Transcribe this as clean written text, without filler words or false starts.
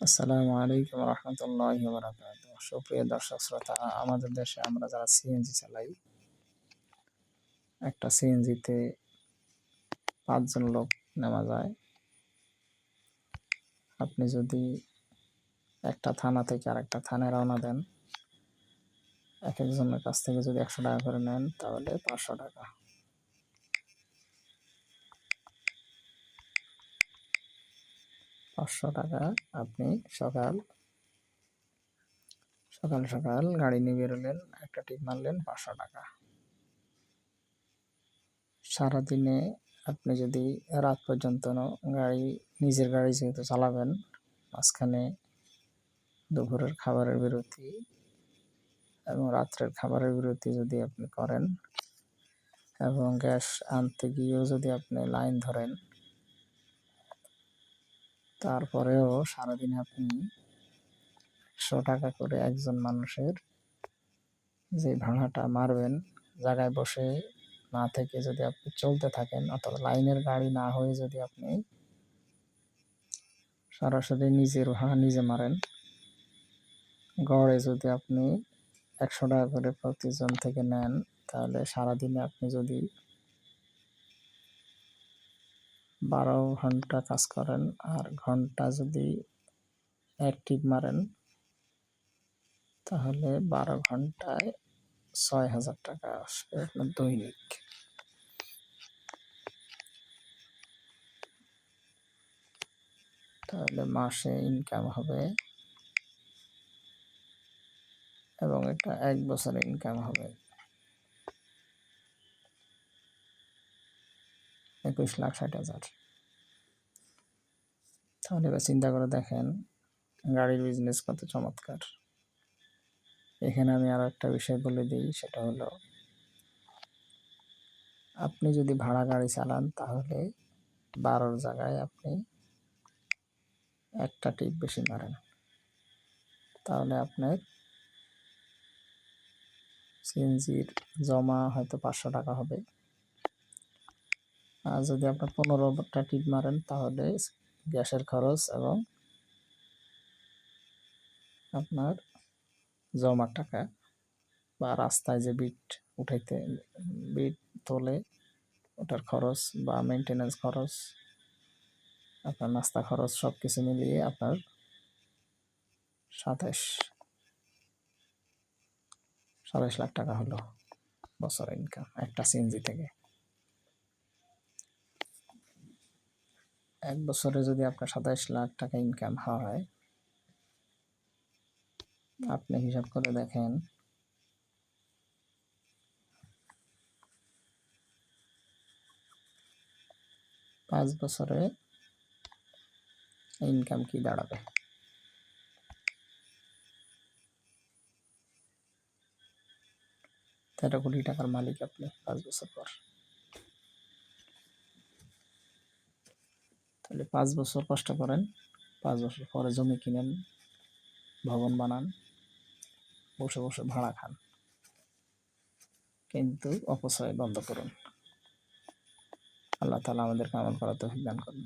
আসসালামু আলাইকুম রহমতুল্লাহি ওয়া বারাকাতুহু। সুপ্রিয় দর্শক শ্রোতা, আমাদের দেশে আমরা যারা সিএনজি চালাই, একটা সিএনজিতে 5 জন লোক নেওয়া যায়। আপনি যদি একটা থানা থেকে আরেকটা থানায় রওনা দেন, এক একজনের কাছ থেকে যদি 100 টাকা করে নেন, তাহলে 500 টাকা। আপনি সকাল সকাল সকাল গাড়ি নিয়ে বেরোলেন, একটা টিপ মারলেন, 500 টাকা। সারাদিনে আপনি যদি রাত পর্যন্ত নিজের গাড়ি যেহেতু চালাবেন, মাঝখানে দুপুরের খাবারের বিরতি এবং রাত্রের খাবারের বিরতি যদি আপনি করেন, এবং গ্যাস আনতে গিয়েও যদি আপনি লাইন ধরেন, তারপরেও সারাদিনে আপনি 100 টাকা করে একজন মানুষের যে ভাড়াটা মারবেন, জায়গায় বসে না থেকে যদি আপনি চলতে থাকেন, অথবা লাইনের গাড়ি না হয়ে যদি আপনি সরাসরি নিজের ভাড়া নিজে মারেন, গড়ে যদি আপনি 100 টাকা করে প্রতিজন থেকে নেন, তাহলে সারাদিনে আপনি যদি 12 ঘন্টা কাজ করেন আর ঘন্টা যদি এক টিপ মারেন, তাহলে 12 ঘন্টায় 6,000 টাকা আসবে আপনার দৈনিক। তাহলে মাসে ইনকাম হবে, এবং এটা 1 বছরে ইনকাম হবে 21,60,000। তাহলে এবার চিন্তা করে দেখেন গাড়ির বিজনেস কত চমৎকার। এখানে আমি আরো একটা বিষয় বলে দিই, সেটা হলো, আপনি যদি ভাড়া গাড়ি চালান, তাহলে 12-র জায়গায় আপনি একটা টিপ বেশি মারেন, তাহলে আপনার সিএনজির জমা হয়তো 500 টাকা হবে। আর যদি আপনার 15টা টিপ মারেন, তাহলে গ্যাসের খরচ এবং আপনার জমার টাকা বা রাস্তায় যে বিট তোলে ওটার খরচ বা মেনটেন্যান্স খরচ, আপনার নাস্তা খরচ, সব কিছু মিলিয়ে আপনার 27 লাখ টাকা হলো বছর ইনকাম একটা সিএনজি থেকে। 1 বছরে যদি আপনার 27 লাখ টাকা ইনকাম হয়, আপনি হিসাব করে দেখেন 5 বছরে ইনকাম কি দাঁড়াবে। 13 কোটি টাকার মালিক আপনি 5 বছর পর। তাহলে 5 বছর কষ্ট করেন, 5 বছর পরে জমি কিনেন, ভবন বানান, বসে বসে ভাড়া খান, কিন্তু অপচয় বন্ধ করুন। আল্লাহ তাআলা আমাদেরকে আমল করার তৌফিক দান করুন।